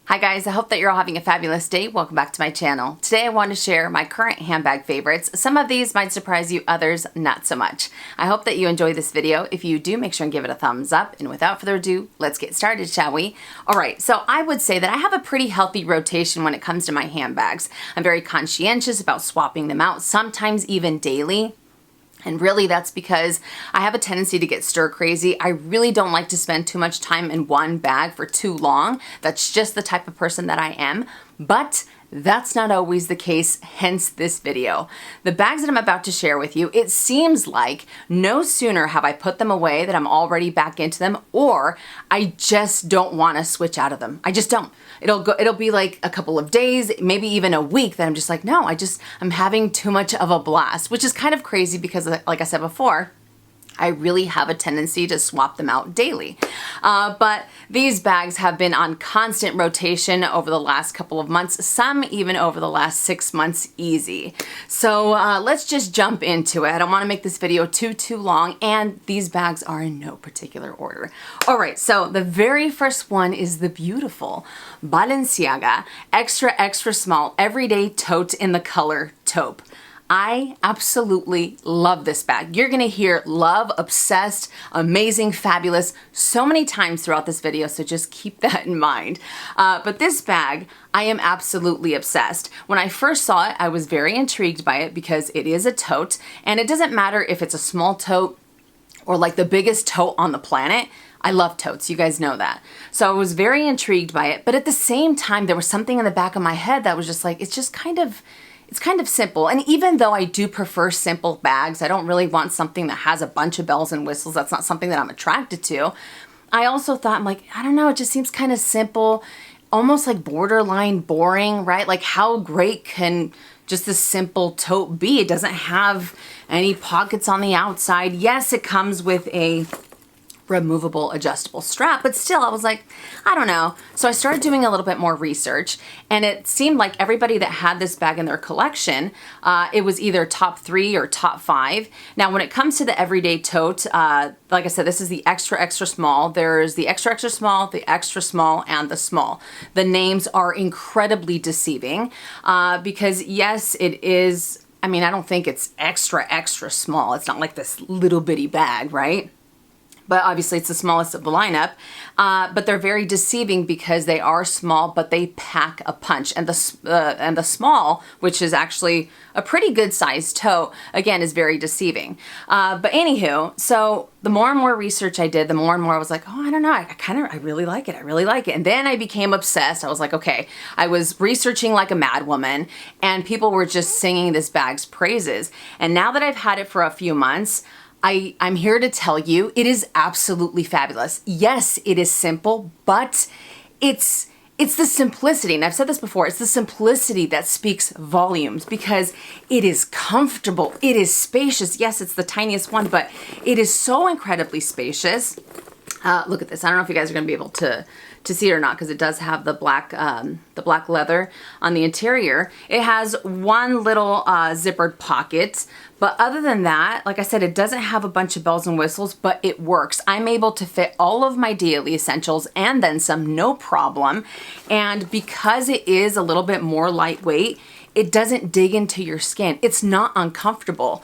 Hi guys, I hope that you're all having a fabulous day. Welcome back to my channel. Today I want to share my current handbag favorites. Some of these might surprise you, others not so much. I hope that you enjoy this video. If you do, make sure and give it a thumbs up. And without further ado, let's get started, shall we? Alright, so I would say that I have a pretty healthy rotation when it comes to my handbags. I'm very conscientious about swapping them out, sometimes even daily. And really that's because I have a tendency to get stir crazy. I really don't like to spend too much time in one bag for too long. That's just the type of person that I am. But that's not always the case, hence this video. The bags that I'm about to share with you, it seems like no sooner have I put them away that I'm already back into them, or I just don't want to switch out of them. I just don't. It'll be like a couple of days, maybe even a week that I'm just like, no, I'm having too much of a blast, which is kind of crazy because like I said before, I really have a tendency to swap them out daily. But these bags have been on constant rotation over the last couple of months, some even over the last 6 months easy. So let's just jump into it. I don't want to make this video too long, and these bags are in no particular order. All right, so the very first one is the beautiful Balenciaga extra small everyday tote in the color taupe. I absolutely love this bag. You're gonna hear love, obsessed, amazing, fabulous so many times throughout this video, so just keep that in mind. But this bag, I am absolutely obsessed. When I first saw it, I was very intrigued by it because it is a tote, and it doesn't matter if it's a small tote or like the biggest tote on the planet. I love totes, you guys know that. So I was very intrigued by it, but at the same time, there was something in the back of my head that was just like, it's kind of simple. And even though I do prefer simple bags, I don't really want something that has a bunch of bells and whistles. That's not something that I'm attracted to. I also thought, I'm like, I don't know, it just seems kind of simple, almost like borderline boring, right? Like how great can just this simple tote be? It doesn't have any pockets on the outside. Yes, it comes with a removable adjustable strap, but still I was like, I don't know. So I started doing a little bit more research, and it seemed like everybody that had this bag in their collection, it was either top 3 or top 5. Now when it comes to the everyday tote, like I said, this is the extra small. There's the extra small, the extra small, and the small. The names are incredibly deceiving because yes, it is, I mean, I don't think it's extra small. It's not like this little bitty bag, right? But obviously it's the smallest of the lineup, but they're very deceiving because they are small, but they pack a punch. And the small, which is actually a pretty good sized tote, again, is very deceiving. But anywho, so the more and more research I did, the more and more I was like, oh, I don't know, I really like it. I really like it. And then I became obsessed. I was like, okay, I was researching like a madwoman, and people were just singing this bag's praises. And now that I've had it for a few months, I'm here to tell you it is absolutely fabulous. Yes, it is simple, but it's the simplicity, and I've said this before, it's the simplicity that speaks volumes because it is comfortable, it is spacious. Yes, it's the tiniest one, but it is so incredibly spacious. Look at this. I don't know if you guys are going to be able to see it or not because it does have the black leather on the interior. It has one little zippered pocket, but other than that, like I said, it doesn't have a bunch of bells and whistles, but it works. I'm able to fit all of my daily essentials and then some, no problem. And because it is a little bit more lightweight, it doesn't dig into your skin. It's not uncomfortable.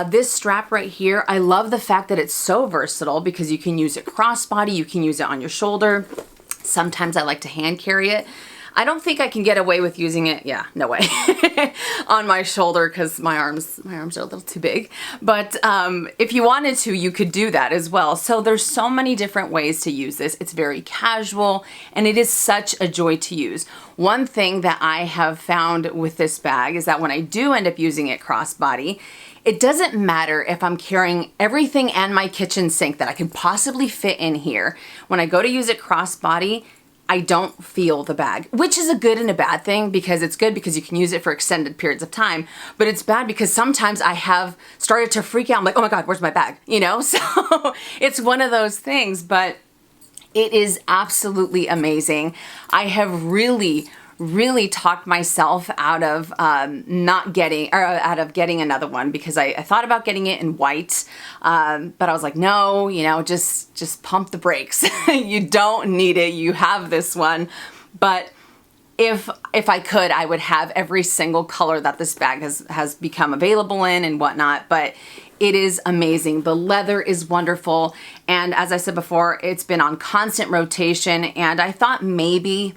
This strap right here, I love the fact that it's so versatile because you can use it crossbody, you can use it on your shoulder. Sometimes I like to hand carry it. I don't think I can get away with using it, yeah, no way, on my shoulder because my arms are a little too big. But if you wanted to, you could do that as well. So there's so many different ways to use this. It's very casual, and it is such a joy to use. One thing that I have found with this bag is that when I do end up using it crossbody, it doesn't matter if I'm carrying everything and my kitchen sink that I can possibly fit in here. When I go to use it crossbody, I don't feel the bag, which is a good and a bad thing because it's good because you can use it for extended periods of time, but it's bad because sometimes I have started to freak out. I'm like, oh my God, where's my bag? You know, so it's one of those things, but it is absolutely amazing. I have really talked myself out of getting another one because I thought about getting it in white, but I was like, no, you know, just pump the brakes. You don't need it. You have this one. But if I could, I would have every single color that this bag has become available in and whatnot, but it is amazing. The leather is wonderful, and as I said before, it's been on constant rotation, and I thought maybe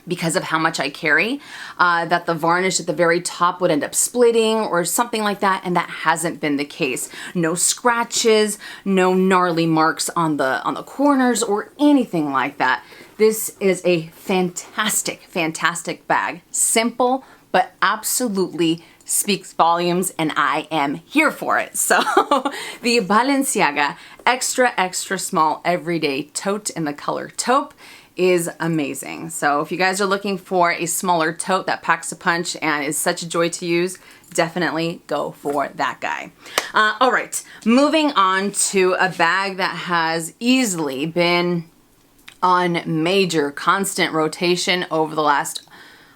because of how much I carry, that the varnish at the very top would end up splitting or something like that, and that hasn't been the case. No scratches, no gnarly marks on the corners or anything like that. This is a fantastic, fantastic bag. Simple, but absolutely speaks volumes, and I am here for it. So the Balenciaga extra, extra small everyday tote in the color taupe is amazing. So if you guys are looking for a smaller tote that packs a punch and is such a joy to use, definitely go for that guy. All right, moving on to a bag that has easily been on major constant rotation over the last,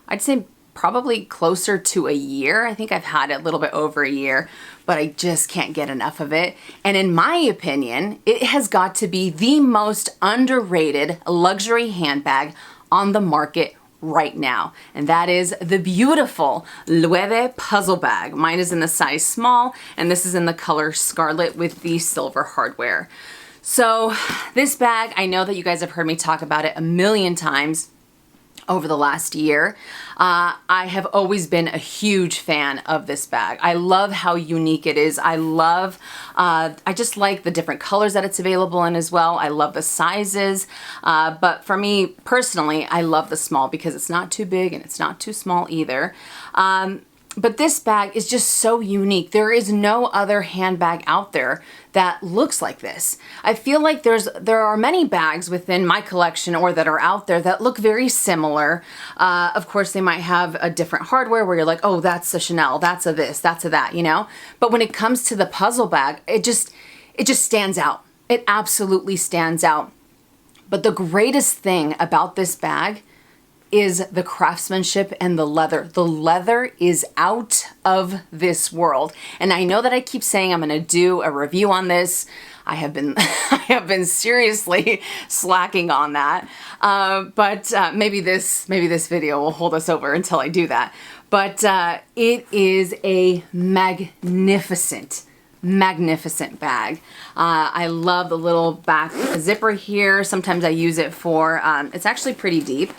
I'd say probably closer to a year. I think I've had it a little bit over a year, but I just can't get enough of it. And in my opinion, it has got to be the most underrated luxury handbag on the market right now. And that is the beautiful Loewe puzzle bag. Mine is in the size small, and this is in the color scarlet with the silver hardware. So this bag, I know that you guys have heard me talk about it a million times over the last year. I have always been a huge fan of this bag. I love how unique it is. I just like the different colors that it's available in as well. I love the sizes, but for me personally, I love the small because it's not too big and it's not too small either. But this bag is just so unique. There is no other handbag out there that looks like this. I feel like there are many bags within my collection or that are out there that look very similar. Of course, they might have a different hardware where you're like, oh, that's a Chanel, that's a this, that's a that, you know? But when it comes to the puzzle bag, it just stands out. It absolutely stands out. But the greatest thing about this bag is the craftsmanship and the leather. The leather is out of this world. And I know that I keep saying I'm gonna do a review on this. I have been seriously slacking on that. But maybe this video will hold us over until I do that. But it is a magnificent bag. I love the little back zipper here. Sometimes I use it for, it's actually pretty deep.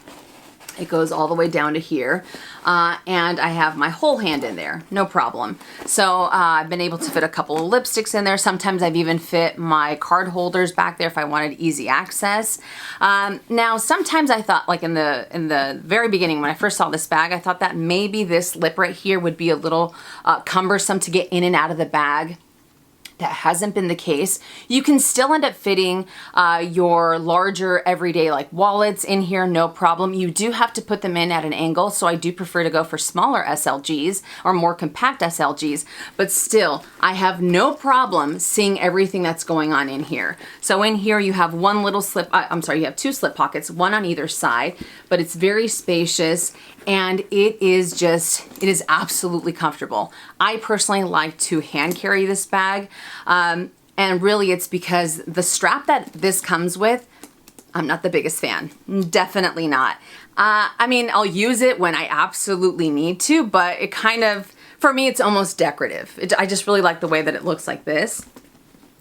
It goes all the way down to here, and I have my whole hand in there, no problem. So I've been able to fit a couple of lipsticks in there. Sometimes I've even fit my card holders back there if I wanted easy access. Now, sometimes I thought, like in the very beginning when I first saw this bag, I thought that maybe this lip right here would be a little cumbersome to get in and out of the bag. That hasn't been the case. You can still end up fitting your larger everyday like wallets in here, no problem. You do have to put them in at an angle, so I do prefer to go for smaller SLGs or more compact SLGs, but still, I have no problem seeing everything that's going on in here. So in here you have one little slip, you have two slip pockets, one on either side, but it's very spacious, and it is absolutely comfortable. I personally like to hand carry this bag, and really it's because the strap that this comes with, I'm not the biggest fan. Definitely not. I mean, I'll use it when I absolutely need to, but it kind of, for me, it's almost decorative. I just really like the way that it looks like this.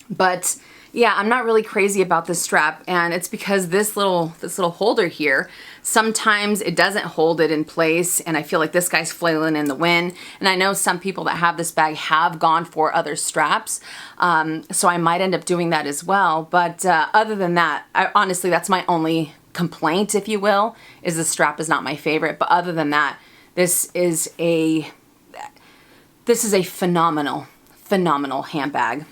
But yeah, I'm not really crazy about this strap, and it's because this little holder here, sometimes it doesn't hold it in place, and I feel like this guy's flailing in the wind. And I know some people that have this bag have gone for other straps, so I might end up doing that as well. But other than that, honestly, that's my only complaint, if you will, is the strap is not my favorite. But other than that, this is a phenomenal handbag.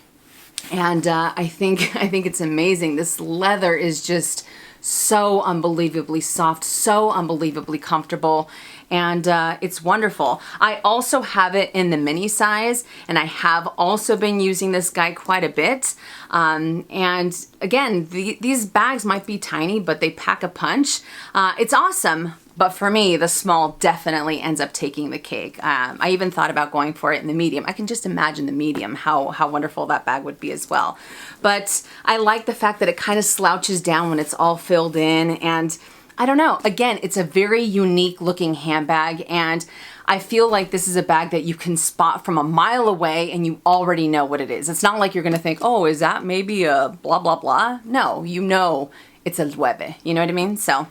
And I think it's amazing. This leather is just so unbelievably soft, so unbelievably comfortable, and it's wonderful. I also have it in the mini size, and I have also been using this guy quite a bit. And again, these bags might be tiny, but they pack a punch. It's awesome. But for me, the small definitely ends up taking the cake. I even thought about going for it in the medium. I can just imagine the medium, how wonderful that bag would be as well. But I like the fact that it kind of slouches down when it's all filled in, and I don't know. Again, it's a very unique looking handbag, and I feel like this is a bag that you can spot from a mile away and you already know what it is. It's not like you're gonna think, oh, is that maybe a blah, blah, blah? No, you know it's a Loewe, you know what I mean? So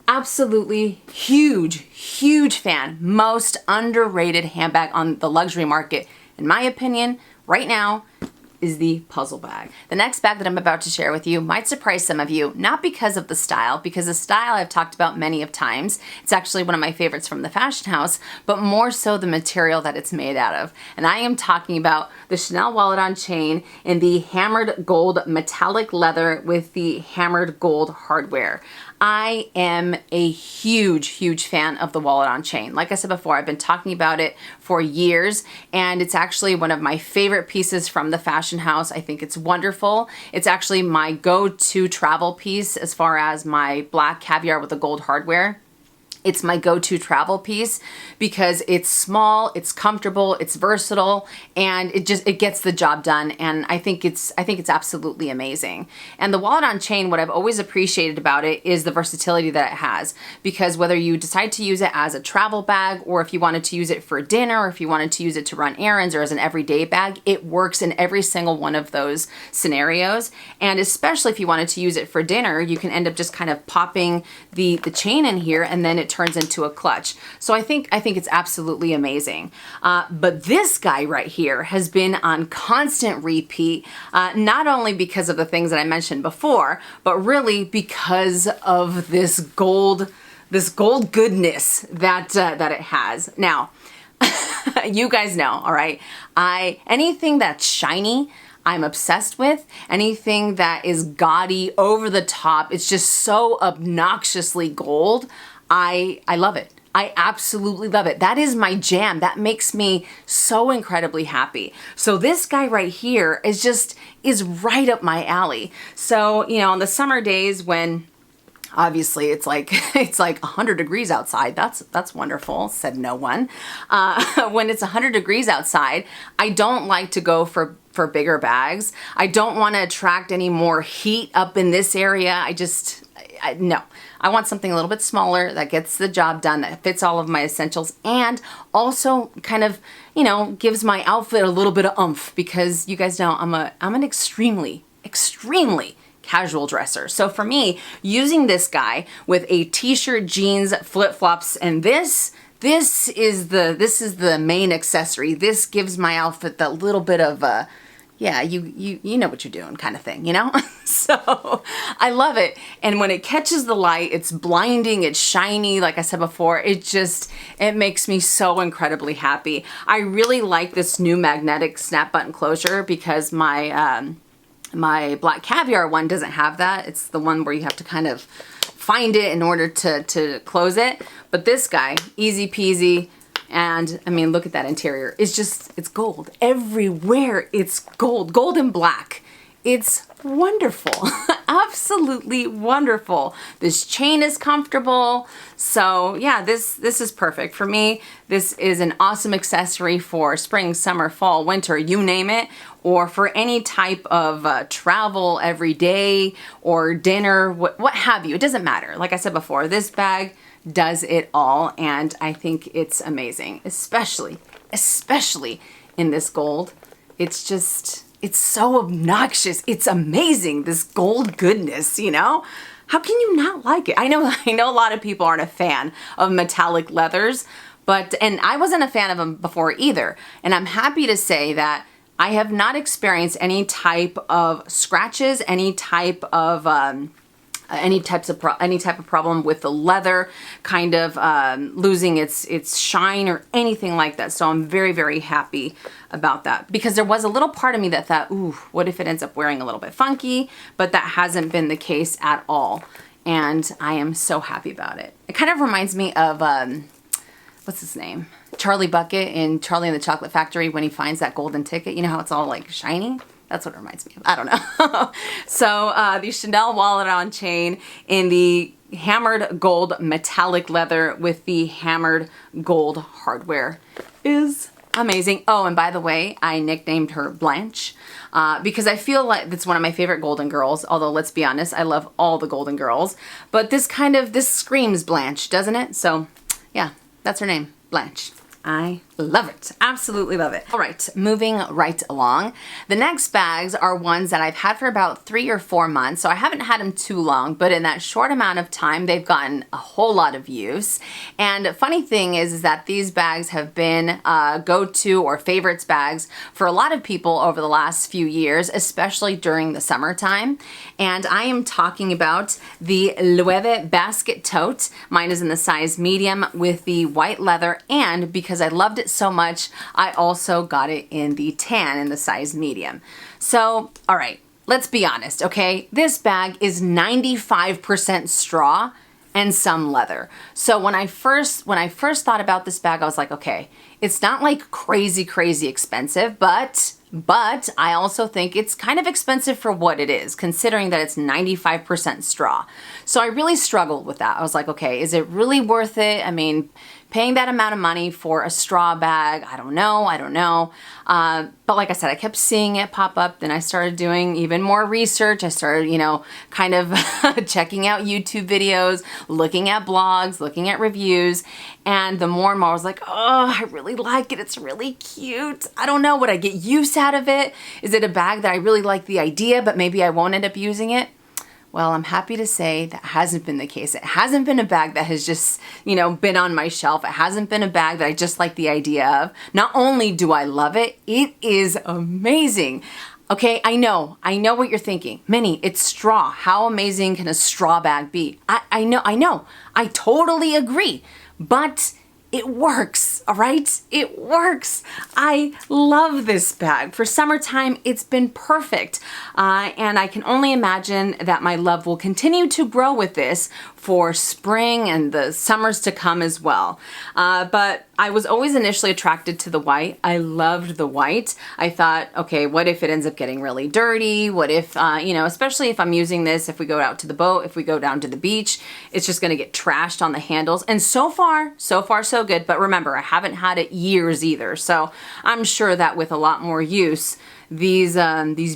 absolutely huge, huge fan. Most underrated handbag on the luxury market, in my opinion, right now, is the puzzle bag. The next bag that I'm about to share with you might surprise some of you, not because of the style, because the style I've talked about many of times. It's actually one of my favorites from the fashion house, but more so the material that it's made out of. And I am talking about the Chanel wallet on chain in the hammered gold metallic leather with the hammered gold hardware. I am a huge, huge fan of the wallet on chain. Like I said before, I've been talking about it for years, and it's actually one of my favorite pieces from the fashion house. I think it's wonderful. It's actually my go-to travel piece as far as my black caviar with the gold hardware. It's my go-to travel piece because it's small, it's comfortable, it's versatile, and it gets the job done. And I think it's absolutely amazing. And the wallet on chain, what I've always appreciated about it is the versatility that it has, because whether you decide to use it as a travel bag, or if you wanted to use it for dinner, or if you wanted to use it to run errands, or as an everyday bag, it works in every single one of those scenarios. And especially if you wanted to use it for dinner, you can end up just kind of popping the chain in here, and then it turns into a clutch. So I think it's absolutely amazing. But this guy right here has been on constant repeat, not only because of the things that I mentioned before, but really because of this gold goodness that it has. Now, you guys know, all right? Anything that's shiny, I'm obsessed with. Anything that is gaudy, over the top, it's just so obnoxiously gold. I love it. I absolutely love it. That is my jam. That makes me so incredibly happy. So this guy right here is right up my alley. So, you know, on the summer days when obviously it's like 100 degrees outside. That's wonderful, said no one. When it's 100 degrees outside, I don't like to go for bigger bags. I don't want to attract any more heat up in this area. No. I want something a little bit smaller that gets the job done, that fits all of my essentials, and also kind of, you know, gives my outfit a little bit of oomph, because you guys know I'm an extremely casual dresser. So for me, using this guy with a t-shirt, jeans, flip-flops, and this is the main accessory. This gives my outfit that little bit of a, yeah, you know what you're doing kind of thing, you know? So I love it. And when it catches the light, it's blinding, it's shiny, like I said before, it makes me so incredibly happy. I really like this new magnetic snap button closure, because my black caviar one doesn't have that. It's the one where you have to kind of find it in order to close it. But this guy, easy peasy. And I mean, look at that interior. It's gold. Everywhere it's gold. Gold and black. It's wonderful. Absolutely wonderful. This chain is comfortable. So yeah, this is perfect. For me, this is an awesome accessory for spring, summer, fall, winter, you name it, or for any type of travel every day or dinner, what have you. It doesn't matter. Like I said before, this bag does it all, and I think it's amazing, especially in this gold. It's so obnoxious. It's amazing, this gold goodness, you know? How can you not like it? I know a lot of people aren't a fan of metallic leathers, and I wasn't a fan of them before either. And I'm happy to say that I have not experienced any type of scratches, any type of problem with the leather kind of losing its shine or anything like that. So I'm very, very happy about that, because there was a little part of me that thought, ooh, what if it ends up wearing a little bit funky? But that hasn't been the case at all. And I am so happy about it. It kind of reminds me of, what's his name? Charlie Bucket in Charlie and the Chocolate Factory, when he finds that golden ticket. You know how it's all like shiny? That's what it reminds me of. I don't know. So the Chanel wallet on chain in the hammered gold metallic leather with the hammered gold hardware is amazing. Oh, and by the way, I nicknamed her Blanche because I feel like that's one of my favorite Golden Girls, although let's be honest, I love all the Golden Girls, but this screams Blanche, doesn't it? So yeah, that's her name, Blanche. I love it. Absolutely love it. All right, moving right along. The next bags are ones that I've had for about 3 or 4 months, so I haven't had them too long, but in that short amount of time, they've gotten a whole lot of use. And funny thing is that these bags have been go-to or favorites bags for a lot of people over the last few years, especially during the summertime. And I am talking about the Loewe basket tote. Mine is in the size medium with the white leather, and because I loved it so much, I also got it in the tan in the size medium. So, all right, let's be honest, okay? This bag is 95% straw and some leather. So when I first thought about this bag, I was like, okay, it's not like crazy expensive, but I also think it's kind of expensive for what it is, considering that it's 95% straw. So I really struggled with that. I was like, okay, is it really worth it? I mean, paying that amount of money for a straw bag, I don't know. But like I said, I kept seeing it pop up. Then I started doing even more research. I started, you know, kind of checking out YouTube videos, looking at blogs, looking at reviews. And the more and more I was like, oh, I really like it. It's really cute. I don't know, would I get use out of it? Is it a bag that I really like the idea, but maybe I won't end up using it? Well, I'm happy to say that hasn't been the case. It hasn't been a bag that has just, you know, been on my shelf. It hasn't been a bag that I just like the idea of. Not only do I love it, it is amazing. Okay, I know what you're thinking. Minnie, it's straw. How amazing can a straw bag be? I know. I totally agree. But it works, all right? It works. I love this bag. For summertime, it's been perfect. And I can only imagine that my love will continue to grow with this for spring and the summers to come as well. But I was always initially attracted to the white. I loved the white. I thought, okay, what if it ends up getting really dirty? What if, you know, especially if I'm using this, if we go out to the boat, if we go down to the beach, it's just gonna get trashed on the handles. And so far, so good. But remember, I haven't had it years either. So I'm sure that with a lot more use, these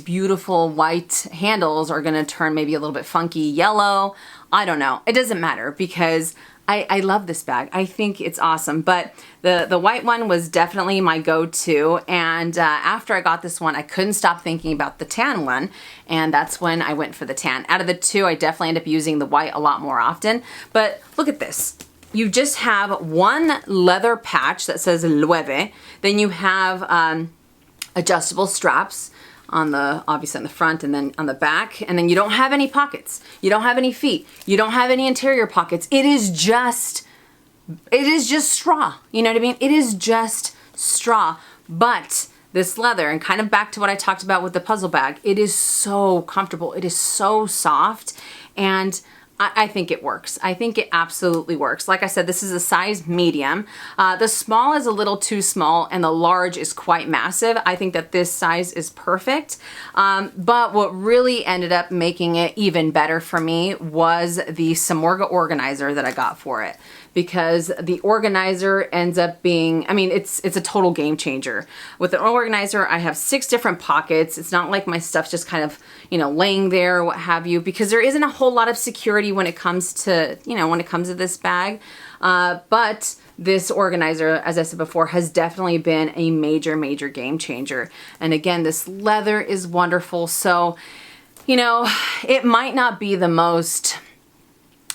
beautiful white handles are gonna turn maybe a little bit funky yellow. I don't know. It doesn't matter because I love this bag. I think it's awesome. But the white one was definitely my go-to. And after I got this one, I couldn't stop thinking about the tan one. And that's when I went for the tan. Out of the two, I definitely end up using the white a lot more often. But look at this. You just have one leather patch that says Loewe. Then you have adjustable straps on the, obviously on the front and then on the back, and then you don't have any pockets. You don't have any feet. You don't have any interior pockets. It is just straw. You know what I mean? It is just straw. But this leather, and kind of back to what I talked about with the puzzle bag, it is so comfortable. It is so soft, and I think it works. I think it absolutely works. Like I said, this is a size medium. The small is a little too small and the large is quite massive. I think that this size is perfect. But what really ended up making it even better for me was the Samorga organizer that I got for it. Because the organizer ends up being, I mean, it's a total game changer. With the organizer, I have 6 different pockets. It's not like my stuff's just kind of, you know, laying there or what have you, because there isn't a whole lot of security when it comes to, you know, when it comes to this bag. But this organizer, as I said before, has definitely been a major game changer. And again, this leather is wonderful. So, you know, it might not be the most,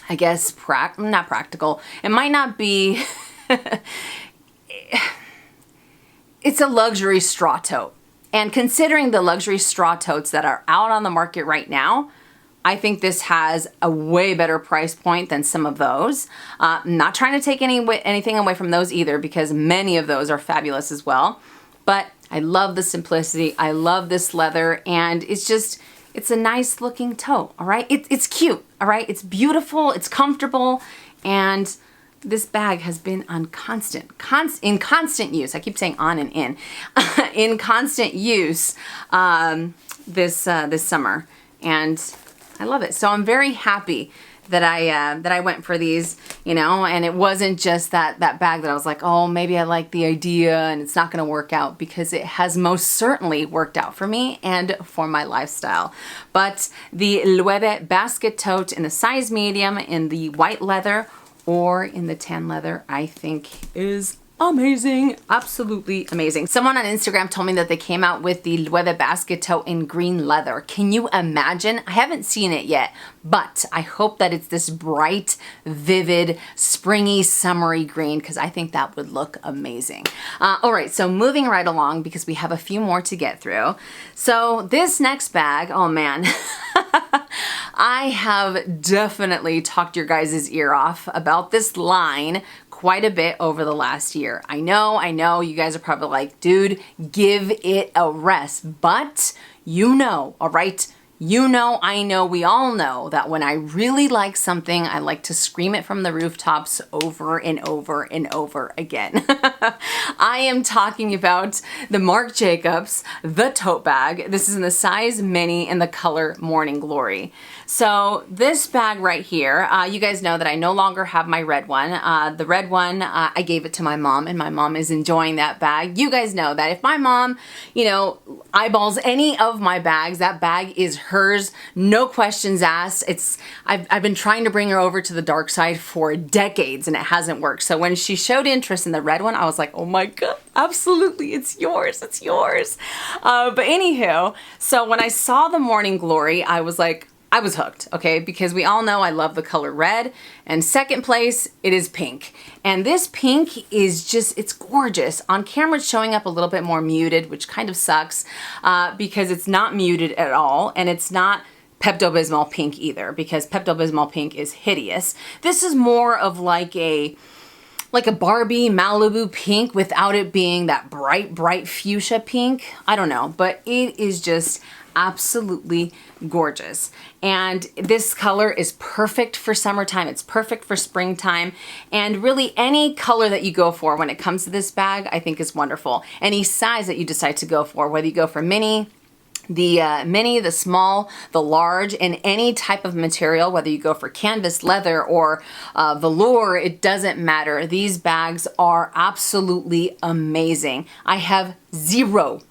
I guess, not practical. It might not be, it's a luxury straw tote. And considering the luxury straw totes that are out on the market right now, I think this has a way better price point than some of those. Not trying to take anything away from those either, because many of those are fabulous as well. But I love the simplicity. I love this leather, and it's just, it's a nice looking tote, all right? It's cute, all right? It's beautiful, it's comfortable, and this bag has been on in constant use. I keep saying on and in constant use this summer, and I love it. So I'm very happy that I went for these, you know, and it wasn't just that bag that I was like, oh, maybe I like the idea and it's not going to work out, because it has most certainly worked out for me and for my lifestyle. But the Loewe basket tote in the size medium, in the white leather or in the tan leather, I think is amazing. Absolutely amazing. Someone on Instagram told me that they came out with the Loewe basket tote in green leather. Can you imagine? I haven't seen it yet, but I hope that it's this bright, vivid, springy, summery green, because I think that would look amazing. All right, so moving right along, because we have a few more to get through. So this next bag, oh man, I have definitely talked your guys' ear off about this line quite a bit over the last year. I know, you guys are probably like, dude, give it a rest. But you know, all right? You know, I know, we all know that when I really like something, I like to scream it from the rooftops over and over and over again. I am talking about the Marc Jacobs, the tote bag. This is in the size mini in the color Morning Glory. So this bag right here, you guys know that I no longer have my red one. The red one, I gave it to my mom, and my mom is enjoying that bag. You guys know that if my mom, you know, eyeballs any of my bags, that bag is hers, no questions asked. I've been trying to bring her over to the dark side for decades and it hasn't worked. So when she showed interest in the red one, I was like, oh my God, absolutely, it's yours, it's yours. But anywho, so when I saw the Morning Glory, I was like, I was hooked, okay? Because we all know I love the color red. And second place, it is pink. And this pink is just, it's gorgeous. On camera, it's showing up a little bit more muted, which kind of sucks because it's not muted at all. And it's not Pepto-Bismol pink either, because Pepto-Bismol pink is hideous. This is more of like a Barbie Malibu pink without it being that bright fuchsia pink. I don't know, but it is just absolutely gorgeous. And this color is perfect for summertime. It's perfect for springtime. And really any color that you go for when it comes to this bag, I think is wonderful. Any size that you decide to go for, whether you go for mini, the small, the large, in any type of material, whether you go for canvas, leather, or velour, it doesn't matter. These bags are absolutely amazing. I have zero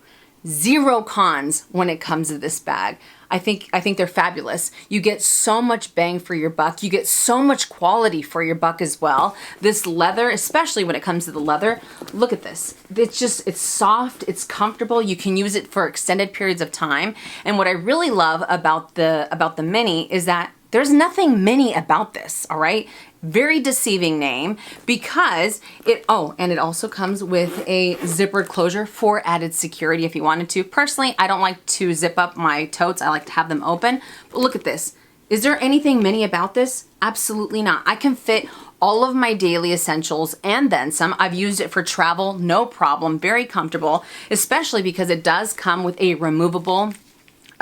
cons when it comes to this bag. I think they're fabulous. You get so much bang for your buck. You get so much quality for your buck as well. This leather, especially when it comes to the leather, look at this. It's soft, it's comfortable. You can use it for extended periods of time. And what I really love about the mini is that there's nothing mini about this, all right? Very deceiving name, because it also comes with a zippered closure for added security if you wanted to. Personally, I don't like to zip up my totes. I like to have them open. But look at this. Is there anything mini about this? Absolutely not. I can fit all of my daily essentials and then some. I've used it for travel, no problem, very comfortable, especially because it does come with a removable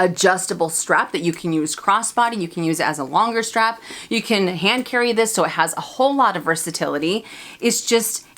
adjustable strap that you can use crossbody. You can use it as a longer strap. You can hand carry this, so it has a whole lot of versatility.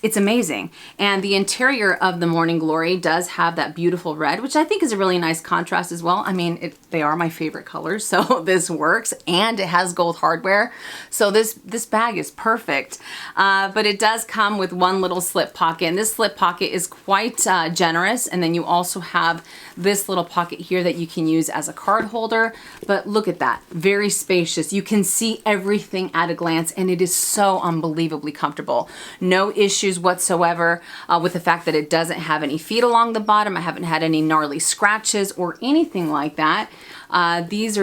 It's amazing. And the interior of the Morning Glory does have that beautiful red, which I think is a really nice contrast as well. I mean, they are my favorite colors, so this works. And it has gold hardware, so this bag is perfect. But it does come with one little slip pocket, and this slip pocket is quite generous. And then you also have this little pocket here that you can use as a card holder. But look at that, very spacious. You can see everything at a glance, and it is so unbelievably comfortable. No issues whatsoever with the fact that it doesn't have any feet along the bottom. I haven't had any gnarly scratches or anything like that. These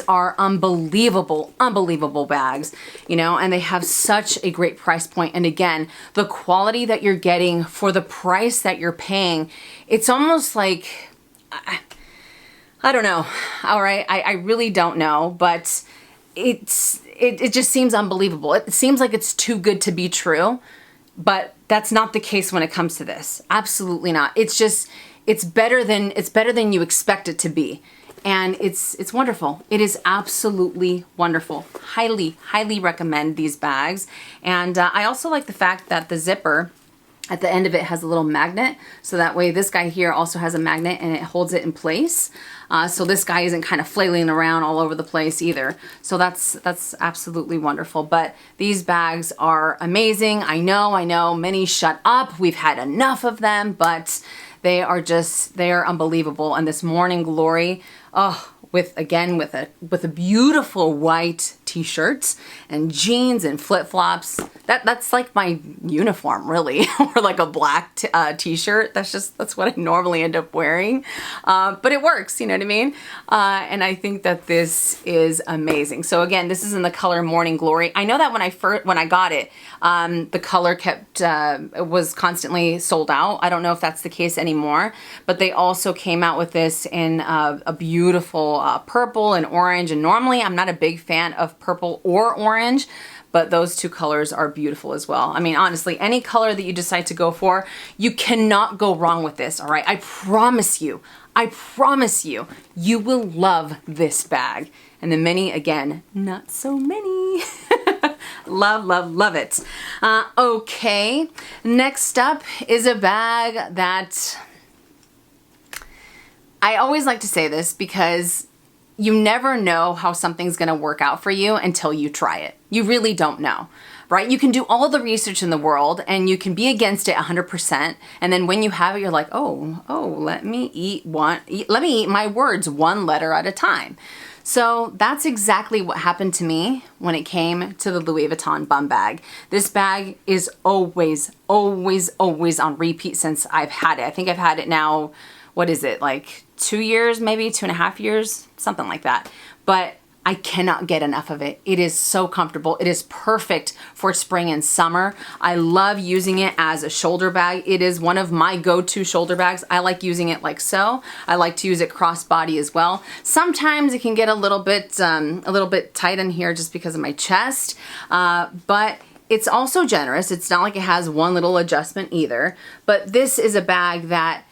are unbelievable bags, you know, and they have such a great price point. And again, the quality that you're getting for the price that you're paying, it's almost like, I don't know. All right. I really don't know, but it just seems unbelievable. It seems like it's too good to be true, but that's not the case when it comes to this. Absolutely not. It's better than you expect it to be. And it's wonderful. It is absolutely wonderful. Highly recommend these bags. And I also like the fact that the zipper at the end of it has a little magnet, so that way this guy here also has a magnet and it holds it in place. So this guy isn't kind of flailing around all over the place either. So that's absolutely wonderful. But these bags are amazing. I know, many shut up. We've had enough of them, but they are unbelievable. And this Morning Glory, oh, with a beautiful white t-shirt and jeans and flip-flops. That's like my uniform, really. Or like a black t-shirt. That's what I normally end up wearing. But it works, you know what I mean? And I think that this is amazing. So again, this is in the color Morning Glory. I know that when I got it, the color was constantly sold out. I don't know if that's the case anymore, but they also came out with this in a beautiful purple and orange. And normally I'm not a big fan of purple or orange, but those two colors are beautiful as well. I mean, honestly, any color that you decide to go for, you cannot go wrong with this, all right? I promise you, you will love this bag. And the many, again, not so many. Love, love, love it. Okay, next up is a bag that I always like to say this because you never know how something's gonna work out for you until you try it. You really don't know, right? You can do all the research in the world and you can be against it 100%. And then when you have it, you're like, oh, let me eat my words one letter at a time. So that's exactly what happened to me when it came to the Louis Vuitton bum bag. This bag is always, always, always on repeat since I've had it. I think I've had it now, what is it, like 2 years, maybe 2.5 years, something like that. But I cannot get enough of it. It is so comfortable. It is perfect for spring and summer. I love using it as a shoulder bag. It is one of my go-to shoulder bags. I like using it like so. I like to use it crossbody as well. Sometimes it can get a little bit tight in here just because of my chest, but it's also generous. It's not like it has one little adjustment either, but this is a bag that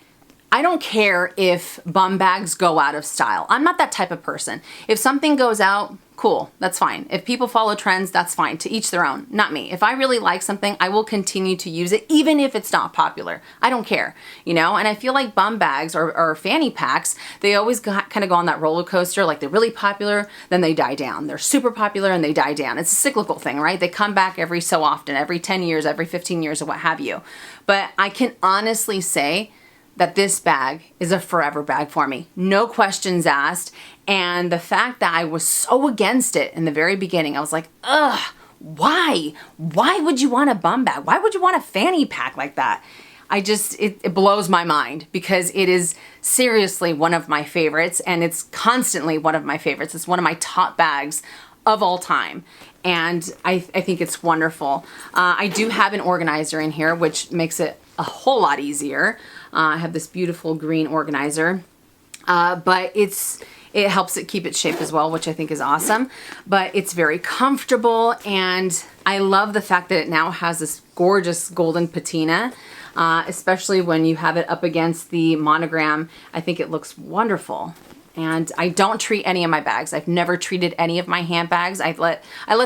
I don't care if bum bags go out of style. I'm not that type of person. If something goes out, cool, that's fine. If people follow trends, that's fine. To each their own, not me. If I really like something, I will continue to use it, even if it's not popular. I don't care, you know? And I feel like bum bags or fanny packs, they always kind of go on that roller coaster, like they're really popular, then they die down. They're super popular and they die down. It's a cyclical thing, right? They come back every so often, every 10 years, every 15 years, or what have you. But I can honestly say that this bag is a forever bag for me. No questions asked. And the fact that I was so against it in the very beginning, I was like, ugh, why? Why would you want a bum bag? Why would you want a fanny pack like that? It blows my mind because it is seriously one of my favorites and it's constantly one of my favorites. It's one of my top bags of all time. And I think it's wonderful. I do have an organizer in here, which makes it a whole lot easier. I have this beautiful green organizer, but it helps it keep its shape as well, which I think is awesome. But it's very comfortable, and I love the fact that it now has this gorgeous golden patina, especially when you have it up against the monogram. I think it looks wonderful. And I don't treat any of my bags. I've never treated any of my handbags. I let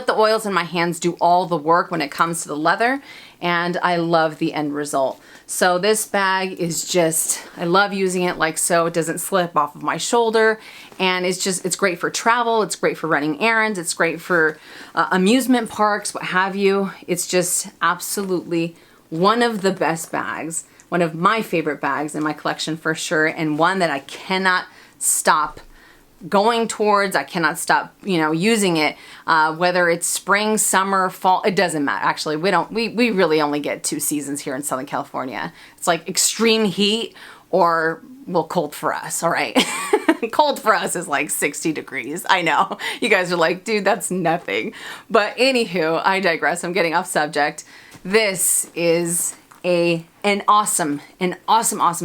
the oils in my hands do all the work when it comes to the leather, and I love the end result. So this bag is just, I love using it like so. It doesn't slip off of my shoulder, and it's great for travel. It's great for running errands. It's great for amusement parks, what have you. It's just absolutely one of the best bags, one of my favorite bags in my collection for sure, and one that I cannot stop going towards. I cannot stop, using it, whether it's spring, summer, fall, it doesn't matter. Actually, we really only get 2 seasons here in Southern California. It's like extreme heat or, well, cold for us, all right? Cold for us is like 60 degrees. I know. You guys are like, dude, that's nothing. But anywho, I digress. I'm getting off subject. This is an awesome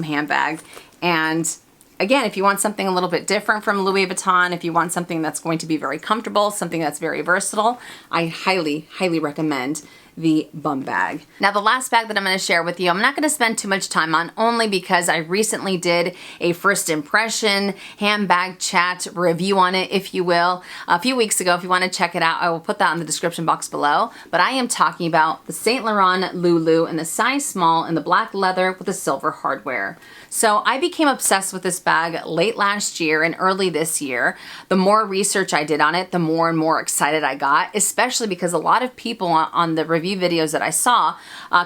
handbag. And again, if you want something a little bit different from Louis Vuitton, if you want something that's going to be very comfortable, something that's very versatile, I highly, highly recommend the bum bag. Now the last bag that I'm going to share with you, I'm not going to spend too much time on, only because I recently did a first impression handbag chat review on it, if you will, a few weeks ago. If you want to check it out, I will put that in the description box below. But I am talking about the Saint Laurent Lulu in the size small in the black leather with the silver hardware. So I became obsessed with this bag late last year and early this year. The more research I did on it, the more and more excited I got, especially because a lot of people on the review videos that I saw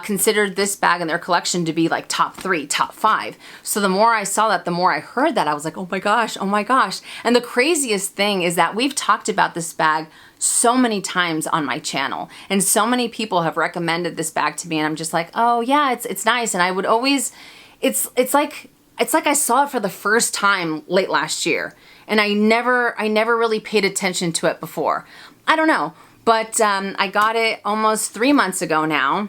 considered this bag in their collection to be like top 3, top 5. So the more I saw that, the more I heard that, I was like, oh my gosh, oh my gosh. And the craziest thing is that we've talked about this bag so many times on my channel, and so many people have recommended this bag to me, and I'm just like, oh yeah, it's nice. And I would always, it's like I saw it for the first time late last year, and I never really paid attention to it before. I don't know, but I got it almost 3 months ago now,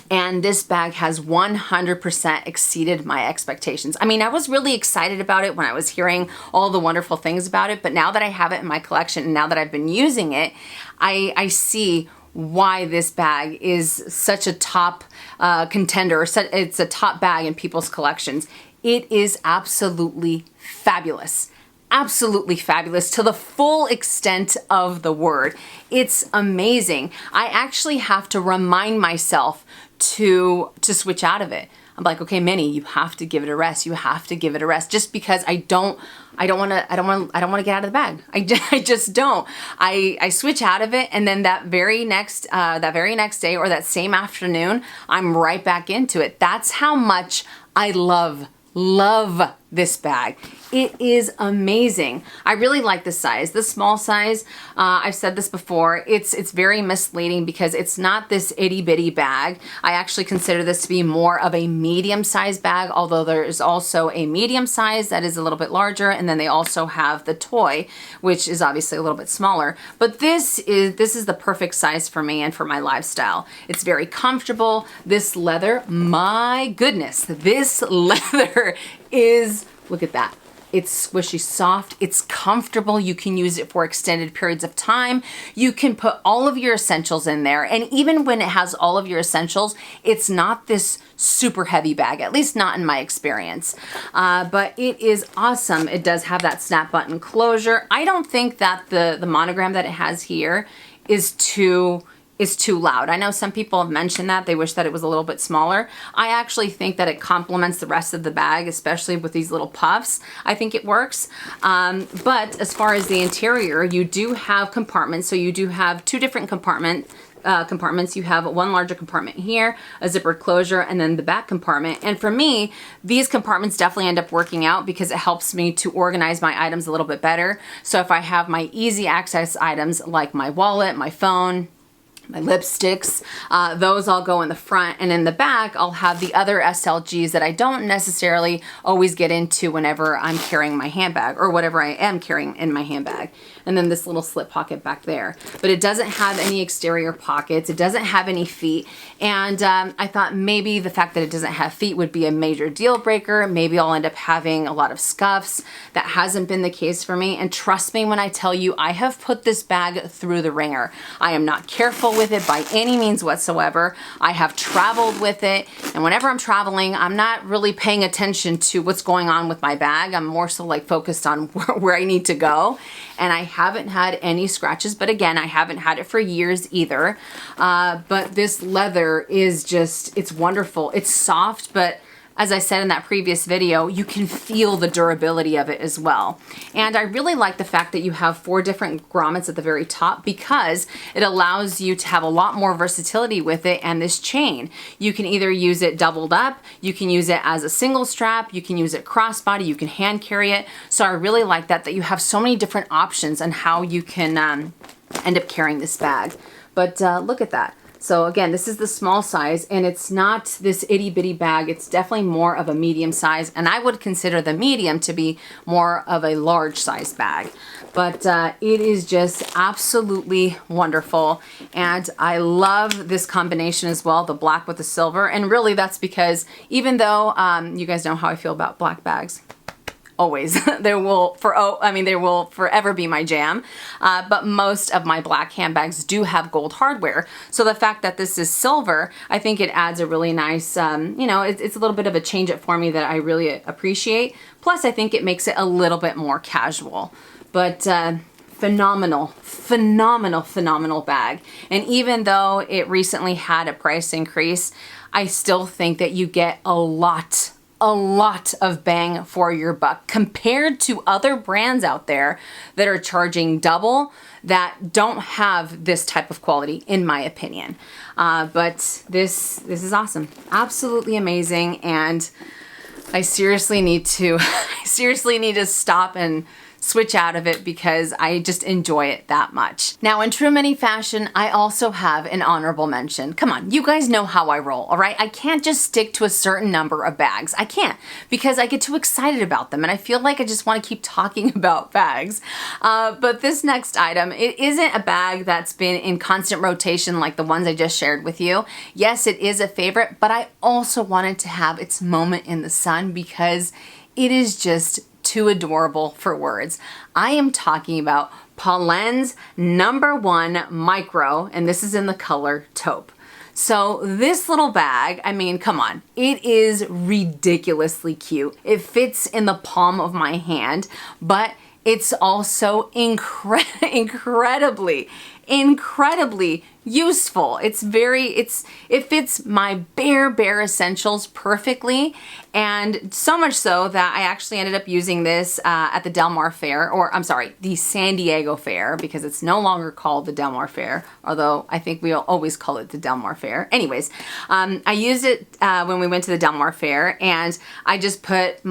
and this bag has 100% exceeded my expectations. I mean, I was really excited about it when I was hearing all the wonderful things about it, but now that I have it in my collection and now that I've been using it, I see why this bag is such a top contender. It's a top bag in people's collections. It is absolutely fabulous. Absolutely fabulous to the full extent of the word. It's amazing. I actually have to remind myself to switch out of it. I'm like, okay, Minnie, you have to give it a rest. You have to give it a rest, just because I don't want to get out of the bag. I just don't. I switch out of it, and then that very next day or that same afternoon, I'm right back into it. That's how much I love this bag. It is amazing. I really like this size. The small size, I've said this before, it's very misleading because it's not this itty bitty bag. I actually consider this to be more of a medium size bag, although there is also a medium size that is a little bit larger, and then they also have the toy, which is obviously a little bit smaller. But this is the perfect size for me and for my lifestyle. It's very comfortable. This leather, my goodness, this leather is, look at that. It's squishy soft, it's comfortable, you can use it for extended periods of time, you can put all of your essentials in there, and even when it has all of your essentials, it's not this super heavy bag, at least not in my experience. But it is awesome. It does have that snap button closure. I don't think that the monogram that it has here is too loud. I know some people have mentioned that they wish that it was a little bit smaller. I actually think that it complements the rest of the bag, especially with these little puffs. I think it works. But as far as the interior, you do have compartments. So you do have 2 different compartments. You have one larger compartment here, a zippered closure, and then the back compartment. And for me, these compartments definitely end up working out because it helps me to organize my items a little bit better. So if I have my easy access items like my wallet, my phone, my lipsticks, those all go in the front, and in the back I'll have the other SLGs that I don't necessarily always get into whenever I'm carrying my handbag or whatever I am carrying in my handbag. And then this little slip pocket back there. But it doesn't have any exterior pockets. It doesn't have any feet. And I thought maybe the fact that it doesn't have feet would be a major deal breaker. Maybe I'll end up having a lot of scuffs. That hasn't been the case for me. And trust me when I tell you, I have put this bag through the ringer. I am not careful with it by any means whatsoever. I have traveled with it. And whenever I'm traveling, I'm not really paying attention to what's going on with my bag. I'm more so like focused on where I need to go. And I haven't had any scratches, but again, I haven't had it for years either. But this leather is just, it's wonderful. It's soft, but as I said in that previous video, you can feel the durability of it as well. And I really like the fact that you have 4 different grommets at the very top because it allows you to have a lot more versatility with it and this chain. You can either use it doubled up, you can use it as a single strap, you can use it crossbody, you can hand carry it. So I really like that you have so many different options on how you can end up carrying this bag. But look at that. So again, this is the small size, and it's not this itty bitty bag. It's definitely more of a medium size, and I would consider the medium to be more of a large size bag. But it is just absolutely wonderful, and I love this combination as well, the black with the silver. And really that's because even though you guys know how I feel about black bags, always. They will forever be my jam. But most of my black handbags do have gold hardware. So the fact that this is silver, I think it adds a really nice, you know, it's a little bit of a change up for me that I really appreciate. Plus, I think it makes it a little bit more casual. But phenomenal, phenomenal, phenomenal bag. And even though it recently had a price increase, I still think that you get a lot of bang for your buck compared to other brands out there that are charging double that don't have this type of quality, in my opinion. But this is awesome, absolutely amazing, and I seriously need to stop and switch out of it because I just enjoy it that much. Now, in true mini fashion, I also have an honorable mention. Come on, you guys know how I roll, all right? I can't just stick to a certain number of bags. I can't, because I get too excited about them and I feel like I just want to keep talking about bags. But this next item, it isn't a bag that's been in constant rotation like the ones I just shared with you. Yes, it is a favorite, but I also wanted to have its moment in the sun because it is just too adorable for words. I am talking about Polene's #1 micro, and this is in the color taupe. So this little bag, I mean, come on, it is ridiculously cute. It fits in the palm of my hand, but it's also incredibly useful. It fits my bare essentials perfectly, and so much so that I actually ended up using this at the Del Mar Fair, or I'm sorry, the San Diego Fair, because it's no longer called the Del Mar Fair, although I think we'll always call it the Del Mar Fair. Anyways, I used it when we went to the Del Mar Fair, and I just put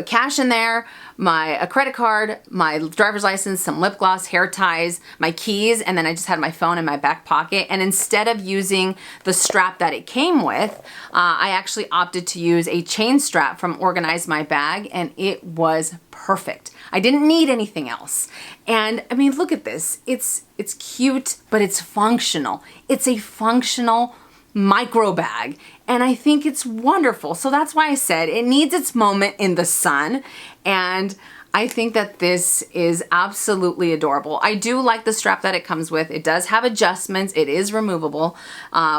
cash in there, a credit card, my driver's license, some lip gloss, hair ties, my keys, and then I just had my phone in my back pocket. And instead of using the strap that it came with, I actually opted to use a chain strap from Organize My Bag, and it was perfect. I didn't need anything else. And I mean, look at this. It's cute, but it's functional. It's a functional micro bag, and I think it's wonderful. So that's why I said it needs its moment in the sun, and I think that this is absolutely adorable. I do like the strap that it comes with. It does have adjustments. It is removable,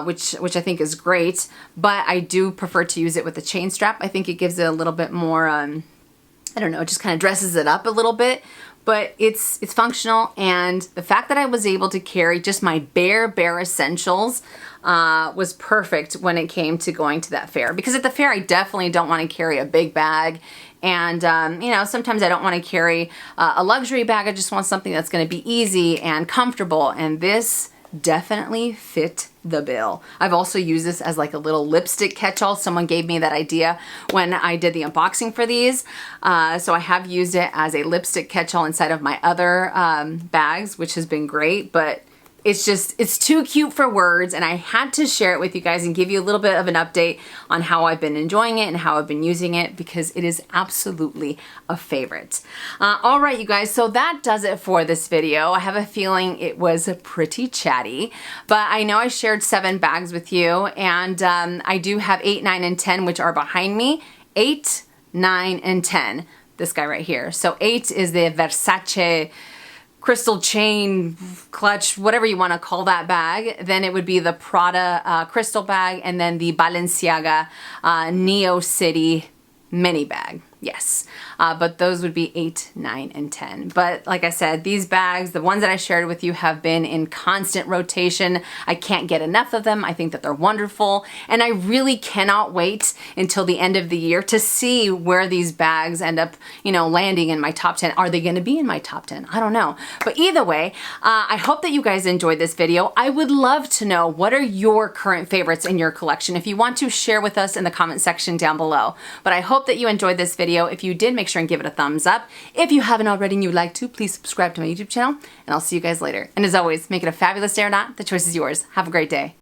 which I think is great, but I do prefer to use it with the chain strap. I think it gives it a little bit more, I don't know, it just kind of dresses it up a little bit. But it's functional, and the fact that I was able to carry just my bare essentials was perfect when it came to going to that fair. Because at the fair, I definitely don't want to carry a big bag, and you know, sometimes I don't want to carry a luxury bag. I just want something that's going to be easy and comfortable, and this definitely fit the bill. I've also used this as like a little lipstick catch-all. Someone gave me that idea when I did the unboxing for these. So I have used it as a lipstick catch-all inside of my other bags, which has been great, but it's too cute for words, and I had to share it with you guys and give you a little bit of an update on how I've been enjoying it and how I've been using it, because it is absolutely a favorite. All right, you guys, so that does it for this video. I have a feeling it was pretty chatty, but I know I shared 7 bags with you, and I do have 8, 9, and 10, which are behind me. 8, 9, and 10. This guy right here. So 8 is the Versace crystal chain, clutch, whatever you want to call that bag. Then it would be the Prada crystal bag, and then the Balenciaga Neo City mini bag. Yes, but those would be 8, 9, and 10. But like I said, these bags, the ones that I shared with you, have been in constant rotation. I can't get enough of them. I think that they're wonderful, and I really cannot wait until the end of the year to see where these bags end up, you know, landing in my top 10. Are they going to be in my top 10? I don't know. But either way, I hope that you guys enjoyed this video. I would love to know, what are your current favorites in your collection? If you want to, share with us in the comment section down below. But I hope that you enjoyed this video. If you did, make sure and give it a thumbs up. If you haven't already and you'd like to, please subscribe to my YouTube channel, and I'll see you guys later. And as always, make it a fabulous day or not. The choice is yours. Have a great day.